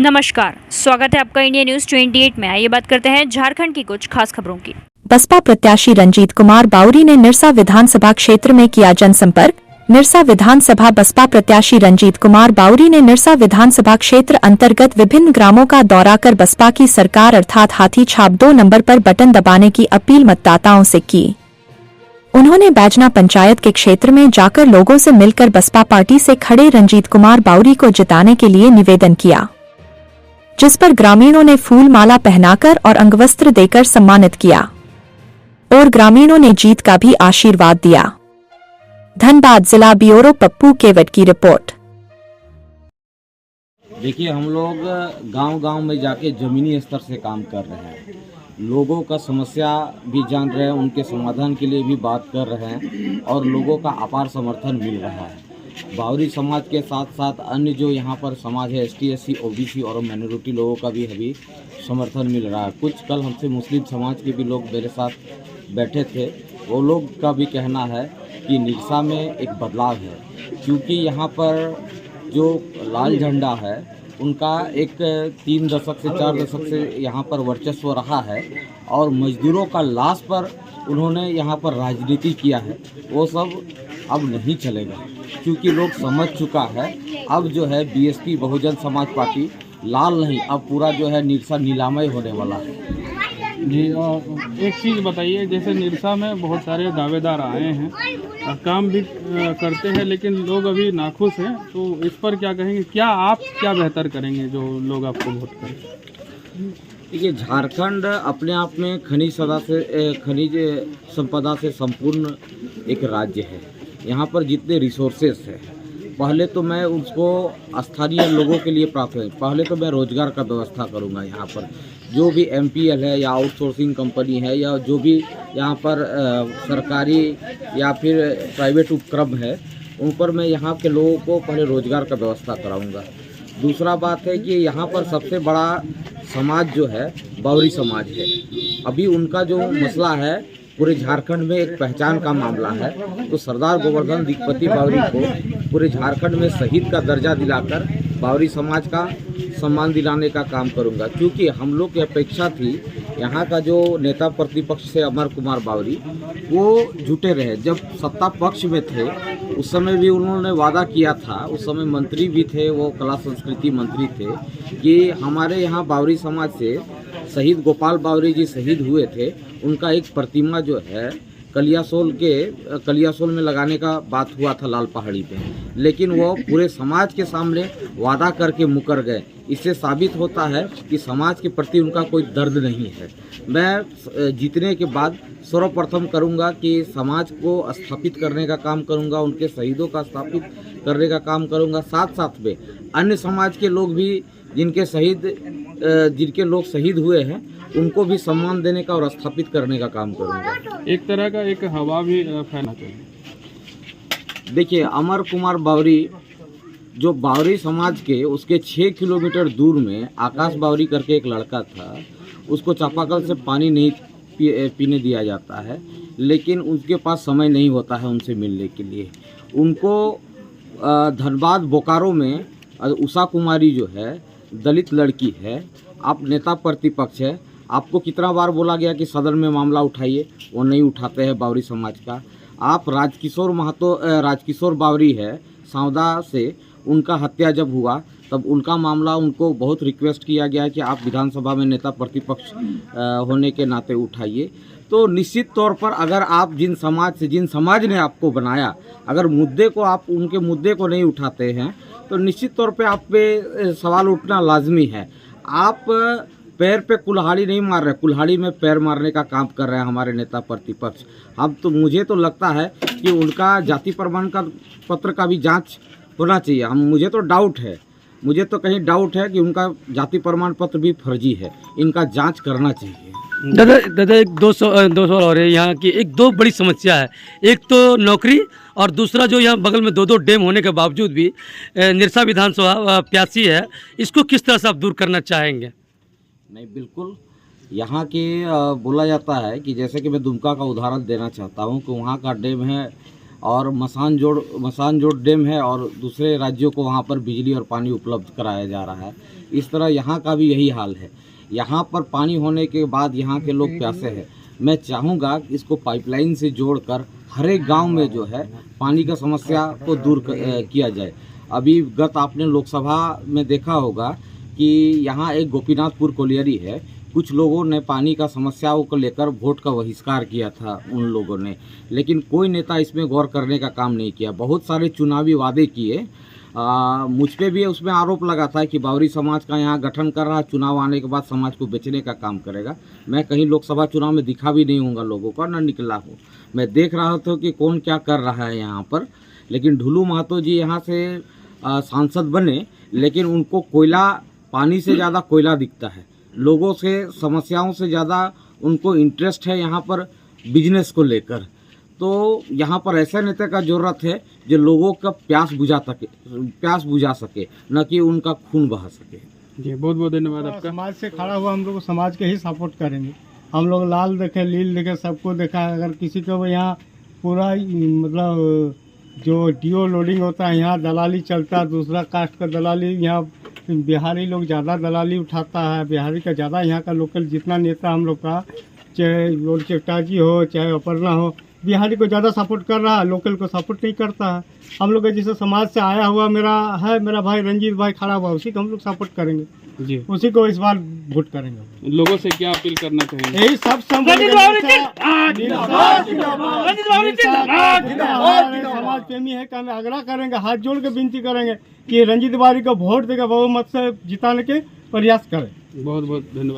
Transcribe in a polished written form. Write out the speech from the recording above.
नमस्कार, स्वागत है आपका इंडिया न्यूज 28 में। आइए बात करते हैं झारखंड की कुछ खास खबरों की। बसपा प्रत्याशी रंजीत कुमार बाउरी ने निरसा विधानसभा क्षेत्र में किया जनसंपर्क। निरसा विधानसभा बसपा प्रत्याशी रंजीत कुमार बाउरी ने निरसा विधानसभा क्षेत्र अंतर्गत विभिन्न ग्रामों का दौरा कर बसपा की सरकार अर्थात हाथी छाप 2 नंबर पर बटन दबाने की अपील मतदाताओं से की। उन्होंने बैजना पंचायत के क्षेत्र में जाकर लोगों से मिलकर बसपा पार्टी से खड़े रंजीत कुमार बाउरी को जिताने के लिए निवेदन किया, जिस पर ग्रामीणों ने फूल माला पहनाकर और अंगवस्त्र देकर सम्मानित किया और ग्रामीणों ने जीत का भी आशीर्वाद दिया। धनबाद जिला ब्यूरो पप्पू केवट की रिपोर्ट। देखिए, हम लोग गांव-गांव में जाके ज़मीनी स्तर से काम कर रहे हैं, लोगों का समस्या भी जान रहे हैं, उनके समाधान के लिए भी बात कर रहे हैं और लोगों का अपार समर्थन मिल रहा है। बाउरी समाज के साथ साथ अन्य जो यहाँ पर समाज है ST SC OBC और माइनॉरिटी लोगों का भी अभी समर्थन मिल रहा है। कुछ कल हमसे मुस्लिम समाज के भी लोग मेरे साथ बैठे थे, वो लोग का भी कहना है कि निरसा में एक बदलाव है, क्योंकि यहाँ पर जो लाल झंडा है उनका एक 3 दशक से 4 दशक से यहाँ पर वर्चस्व रहा है और मजदूरों का लाश पर उन्होंने यहाँ पर राजनीति किया है, वो सब अब नहीं चलेगा, क्योंकि लोग समझ चुका है अब जो है BSP बहुजन समाज पार्टी लाल नहीं, अब पूरा जो है निरसा नीलामय होने वाला है। जी, एक चीज़ बताइए, जैसे निरसा में बहुत सारे दावेदार आए हैं, काम भी करते हैं, लेकिन लोग अभी नाखुश हैं, तो इस पर क्या कहेंगे? आप क्या बेहतर करेंगे जो लोग आपको वोट करें? देखिए, झारखंड अपने आप में खनिज संपदा से संपूर्ण एक राज्य है। यहाँ पर जितने रिसोर्सेस हैं, पहले तो मैं उसको स्थानीय लोगों के लिए प्राप्त है, पहले तो मैं रोजगार का व्यवस्था करूँगा। यहाँ पर जो भी MPL है या आउटसोर्सिंग कंपनी है या जो भी यहाँ पर सरकारी या फिर प्राइवेट उपक्रम है, उन पर मैं यहाँ के लोगों को पहले रोजगार का व्यवस्था कराऊंगा। दूसरा बात है कि यहाँ पर सबसे बड़ा समाज जो है बाउरी समाज है। अभी उनका जो मसला है पूरे झारखंड में एक पहचान का मामला है, तो सरदार गोवर्धन दिग्पति बाउरी को पूरे झारखंड में शहीद का दर्जा दिलाकर बाउरी समाज का सम्मान दिलाने का काम करूंगा, क्योंकि हम लोग की अपेक्षा थी यहाँ का जो नेता प्रतिपक्ष से अमर कुमार बाउरी वो जुटे रहे। जब सत्ता पक्ष में थे उस समय भी उन्होंने वादा किया था, उस समय मंत्री भी थे, वो कला संस्कृति मंत्री थे, कि हमारे यहाँ बाउरी समाज से शहीद गोपाल बाउरी जी शहीद हुए थे, उनका एक प्रतिमा जो है कलियासोल में लगाने का बात हुआ था लाल पहाड़ी पे, लेकिन वो पूरे समाज के सामने वादा करके मुकर गए। इससे साबित होता है कि समाज के प्रति उनका कोई दर्द नहीं है। मैं जीतने के बाद सर्वप्रथम करूंगा कि समाज को स्थापित करने का काम करूंगा, उनके शहीदों का स्थापित करने का काम करूंगा। साथ साथ में अन्य समाज के लोग भी जिनके लोग शहीद हुए हैं उनको भी सम्मान देने का और स्थापित करने का काम करूंगा। एक तरह का एक हवा भी फैलना चाहिए। देखिए, अमर कुमार बाउरी जो बाउरी समाज के उसके 6 किलोमीटर दूर में आकाश बाउरी करके एक लड़का था, उसको चापाकल से पानी नहीं पीने दिया जाता है, लेकिन उनके पास समय नहीं होता है उनसे मिलने के लिए। उनको धनबाद बोकारो में उषा कुमारी जो है दलित लड़की है, आप नेता प्रतिपक्ष है, आपको कितना बार बोला गया कि सदन में मामला उठाइए, वो नहीं उठाते हैं बाउरी समाज का। आप राजकिशोर बाउरी है सांवदा से, उनका हत्या जब हुआ तब उनका मामला उनको बहुत रिक्वेस्ट किया गया कि आप विधानसभा में नेता प्रतिपक्ष होने के नाते उठाइए। तो निश्चित तौर पर अगर आप जिन समाज ने आपको बनाया, अगर उनके मुद्दे को नहीं उठाते हैं तो निश्चित तौर पे आप पे सवाल उठना लाजमी है। आप पैर पे कुल्हाड़ी नहीं मार रहे, कुल्हाड़ी में पैर मारने का काम कर रहे हैं हमारे नेता प्रतिपक्ष। मुझे तो लगता है कि उनका जाति प्रमाण का पत्र का भी जांच होना चाहिए। मुझे तो कहीं डाउट है कि उनका जाति प्रमाण पत्र भी फर्जी है, इनका जांच करना चाहिए। दादा एक दो सवाल और है। यहाँ की एक दो बड़ी समस्या है, एक तो नौकरी और दूसरा जो यहाँ बगल में 2 डैम होने के बावजूद भी निरसा विधानसभा प्यासी है, इसको किस तरह से आप दूर करना चाहेंगे? नहीं, बिल्कुल। यहाँ के बोला जाता है कि जैसे कि मैं दुमका का उदाहरण देना चाहता हूँ कि वहाँ का डैम है और मसान जोड़ डैम है और दूसरे राज्यों को वहाँ पर बिजली और पानी उपलब्ध कराया जा रहा है। इस तरह यहाँ का भी यही हाल है। यहाँ पर पानी होने के बाद यहाँ के लोग प्यासे हैं। मैं चाहूँगा कि इसको पाइपलाइन से जोड़कर हर एक गाँव में जो है पानी का समस्या को दूर किया जाए। अभी गत आपने लोकसभा में देखा होगा कि यहाँ एक गोपीनाथपुर कोलियरी है, कुछ लोगों ने पानी का समस्याओं को लेकर वोट का बहिष्कार किया था उन लोगों ने, लेकिन कोई नेता इसमें गौर करने का काम नहीं किया। बहुत सारे चुनावी वादे किए, मुझ पे भी उसमें आरोप लगा था कि बावरी समाज का यहाँ गठन कर रहा, चुनाव आने के बाद समाज को बेचने का काम करेगा। मैं कहीं लोकसभा चुनाव में दिखा भी नहीं हूँगा लोगों का, न निकला हूँ। मैं देख रहा था कि कौन क्या कर रहा है यहाँ पर, लेकिन ढुलू महतो जी यहाँ से सांसद बने, लेकिन उनको कोयला, पानी से ज़्यादा कोयला दिखता है। लोगों से समस्याओं से ज़्यादा उनको इंटरेस्ट है यहाँ पर बिजनेस को लेकर। तो यहाँ पर ऐसे नेता का ज़रूरत है जो लोगों का प्यास बुझा सके, न कि उनका खून बहा सके। जी बहुत बहुत धन्यवाद आपका। समाज से खड़ा हुआ हम लोग समाज के ही सपोर्ट करेंगे। हम लोग लाल देखे, लील देखे, सबको देखा है। अगर किसी को यहाँ पूरा मतलब जो डीओ लोडिंग होता है, यहाँ दलाली चलता है, दूसरा कास्ट का दलाली, यहाँ बिहारी लोग ज़्यादा दलाली उठाता है। बिहारी का ज़्यादा यहाँ का लोकल जितना नेता हम लोग का, चाहे लोड चेकटा जी हो चाहे अपर्णा हो, बिहारी को ज़्यादा सपोर्ट कर रहा है, लोकल को सपोर्ट नहीं करता है। हम लोग जैसे समाज से आया हुआ मेरा भाई रंजीत भाई खड़ा हुआ, उसी को हम लोग सपोर्ट करेंगे जी, उसी को इस बार वोट करेंगे। लोगों से क्या अपील करना चाहिए? यही सब समाज प्रेमी है कि हम आग्रह करेंगे, हाथ जोड़ के विनती करेंगे कि रंजीत बावरी को वोट देकर बहुमत से जिताने के प्रयास करें। बहुत बहुत धन्यवाद।